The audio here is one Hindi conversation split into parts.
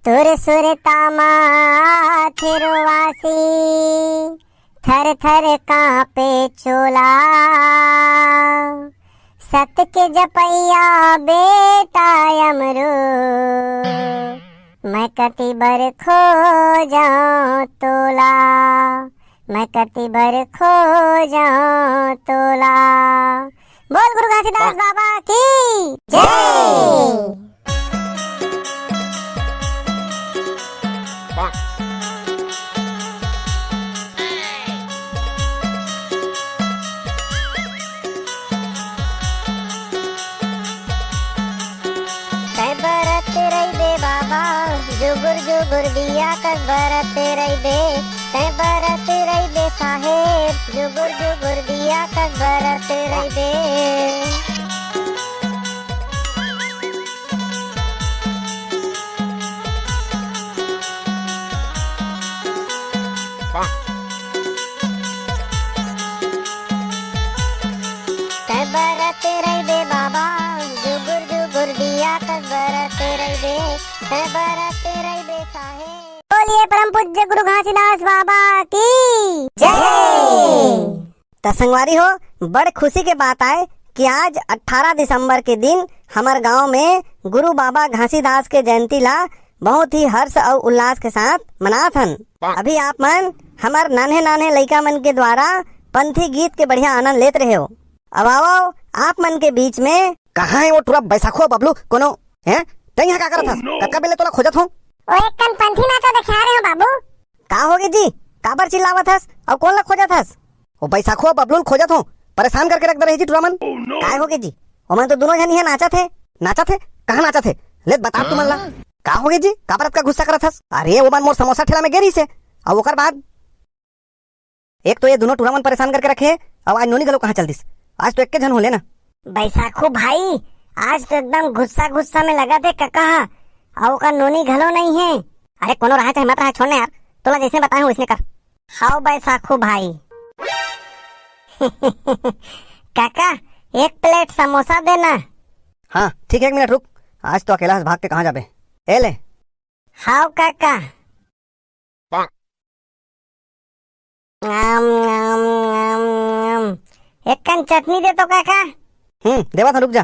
तुर सुरतामा थिरुवासी थर थर कांपे चोला। सत के जपैया बेटा अमरू मैं कति बर खो जाऊं तोला। मैं कति बर खो जाऊं तोला। बोल गुरु घासीदास बाबा की जय। बरत रही दे बाबा जुगुर जुगुर दिया कर बरत रही दे। तै बरत रही दे साहेब जुगुर जुगुर दिया कर बरत रही दे। तै बरत रही दे बाबा जुगुर जुगुर दिया कर बरत रही दे। तै बरत रही दे साहेब। बोलिए परम पूज्य गुरु घासीदास बाबा की जय। तो संगवारी हो, बड़ खुशी के बात आए कि आज 18 दिसंबर के दिन हमारे गांव में गुरु बाबा घासीदास के जयंती ला बहुत ही हर्ष और उल्लास के साथ मनात हन। अभी आप मन हमार नान्हे नान्हे लइका मन के द्वारा पंथी गीत के बढ़िया आनंद लेत रहे हो। अब आओ आप मन के बीच में कहाँ है वो टुरा बैसाखो बबलू कोनो हैं? तई यहाँ का करत हस? कक्का बेले तोला खोजत हूँ। ओ एक कन पंथी नाचा दिखा रहे हो बाबू। का होगे जी, काबर चिल्लावत हस और कौन ला खोजत हस? वो बैसाखो बबलू खोजत हूँ, परेशान करके रख दे रही जी टुरा मन। काय होगे जी, ओमन तो दोनों जन यहाँ नाचा थे। नाचा थे? कहाँ नाचा थे? ले बता तू मन ला का होगे जी, का परत का गुस्सा करत हस? अरे वो मन मोर समोसा ठेला में गेरी से और ओकर बाद एक तो ये दोनों टुरा मन परेशान करके रखे और आज नोनी गलो कहाँ चल दिस? आज तो एक के जन हो लेना। बैसाखो भाई आज तो एकदम गुस्सा गुस्सा में लगा थे कक्का और का नोनी घलो नहीं है। अरे कोनो रहा चाहे मत रहा, छोड़ने यार, तोला जैसे बताए हूँ वैसे कर। हाउ बैसाखो भाई काका एक प्लेट समोसा देना। हाँ ठीक है, 1 मिनट रुक, आज तो अकेला भाग के कहाँ जाबे। ए ले। हाउ काका। एक कन चटनी दे तो काका। देवा था, रुक जा।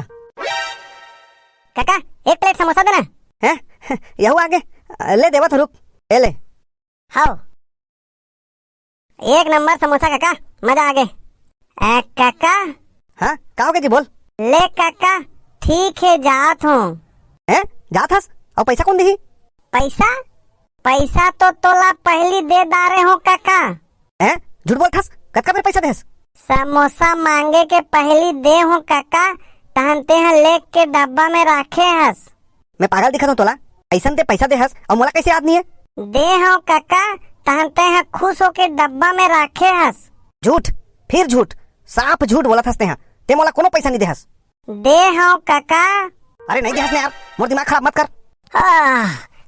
काका एक प्लेट समोसा देना। हैं यहू आगे ले, देवा था, रुक। ए ले। हाउ एक नंबर समोसा काका, मजा आ गए। काका। हाँ का हो गया जी, बोल। ले काका ठीक है जात हूँ। हैं जात हस और पैसा कौन दी? पैसा पैसा तो तोला पहली दे दारे हो काका। हैं झूठ बोलत हस? कतका बेर पैसा देस? समोसा मांगे के पहली दे हो काका, तहनते हैं लेक के डब्बा में रखे हस। मैं पागल दिखत हूँ तोला? ऐसन ते पैसा दे हस और मोला कैसे याद नहीं है? दे हो काका, तहनते हैं खुश होके डब्बा में रखे हस। झूठ, फिर झूठ, साफ झूठ बोलत हस ते। ते मोला कोनो पैसा नहीं दे हस। दे हो काका। अरे नहीं दे हस ने यार, मोर दिमाग खराब मत कर।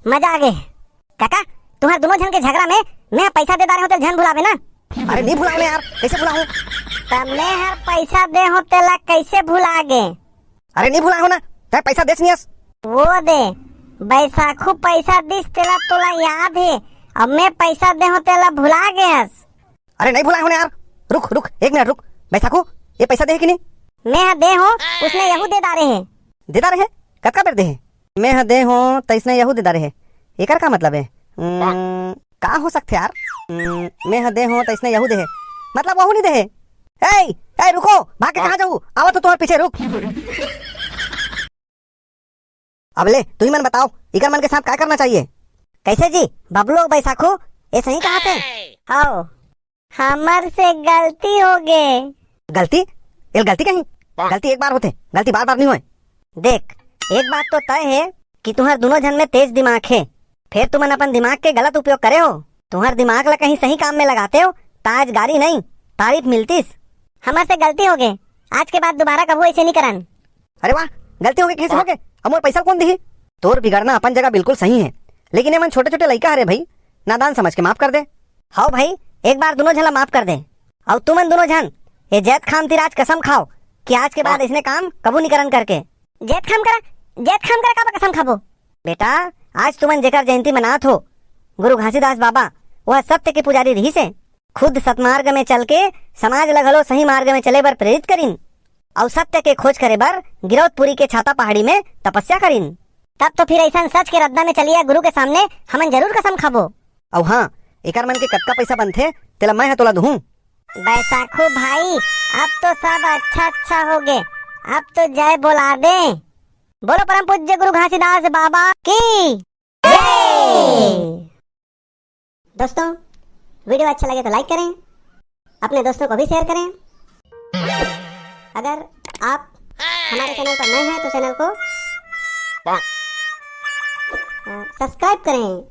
मजा आ गए काका, तुम्हारे दोनों जन के झगड़ा में मैं पैसा दे दारे हो तो जन भुलावे ना। अरे नहीं भुलाओ यार, कैसे भुलाऊं? तब मैं हर पैसा दे हो तेला कैसे भुला गे? अरे नहीं भुलाओ ना, ते पैसा देस नहीं हस। वो दे बैसाखू पैसा दिस तेला तोला याद है, अब मैं पैसा दे हो तेला भुला गए हस। अरे नहीं भुलाओ ना यार, रुक रुक 1 मिनट रुक। बैसाखू ये पैसा दे कि नहीं? मैं दे हो उसने यहू दे दारे है। दे दारे है? कतका बेर दे है? मैं दे हो तो इसने यहू दे दारे है, एकर का मतलब है? का हो सकते यार? मैं दे हो तो इसने यहू दे है, मतलब वहू नहीं दे है। ए रुको, भाग के कहाँ जाऊँ? आवा तो तुम्हारे पीछे, रुक। अब ले तू ही मन बताओ, इकर मन के साथ क्या करना चाहिए? कैसे जी बबलू बैसाखू ये सही कहा थे? हाउ हमर से गलती हो गए। गलती? ये गलती कहीं? गलती एक बार होते, गलती बार बार नहीं हुए। देख एक बात तो तय है कि तुम्हारे दोनों जन में तेज दिमाग है, फिर तुम अपन दिमाग के गलत उपयोग करे हो। तुम्हारे दिमाग ला कहीं सही काम में लगाते हो ताज गाड़ी नहीं तारीफ मिलतीस। हमारे से गलती हो गए, आज के बाद दोबारा कभी ऐसे नहीं करन। अरे वाह, गलती हो गई, कैसे हो गए? अमोर पैसा कौन दी? तोर बिगड़ना अपन जगह बिल्कुल सही है, लेकिन ये मन छोटे छोटे लड़का हरे भाई, नादान समझ के माफ कर दे। हाँ भाई एक बार दोनों झला माफ कर दे। और तुमन दोनों झन ये जैत खाम तिराज कसम खाओ कि आज के बाद इसने काम कबू नहीं करन करके। जैत खाम करा का कसम खाबो? बेटा आज तुमन जेकर जयंती मनात हो गुरु घासीदास बाबा, वह सत्य के पुजारी रही से। खुद सतमार्ग में चल के समाज लगलो सही मार्ग में चले बर प्रेरित करीन और सत्य के खोज करे बर गिरौदपुरी के छाता पहाड़ी में तपस्या करीन। तब तो फिर ऐसा सच के रद्दा में चलिए गुरु के सामने हमन जरूर कसम खाबो। और हाँ, एकर मन के कतका पैसा बनथे तेला मैं तोला दूं। बैसाखू भाई, अब तो सब अच्छा हो गए, अब तो जय बोला दे। बोलो परम पूज्य गुरु घासीदास बाबा की जय। दोस्तों, वीडियो अच्छा लगे तो लाइक करें, अपने दोस्तों को भी शेयर करें। अगर आप हमारे चैनल पर नए हैं तो चैनल को सब्सक्राइब करें।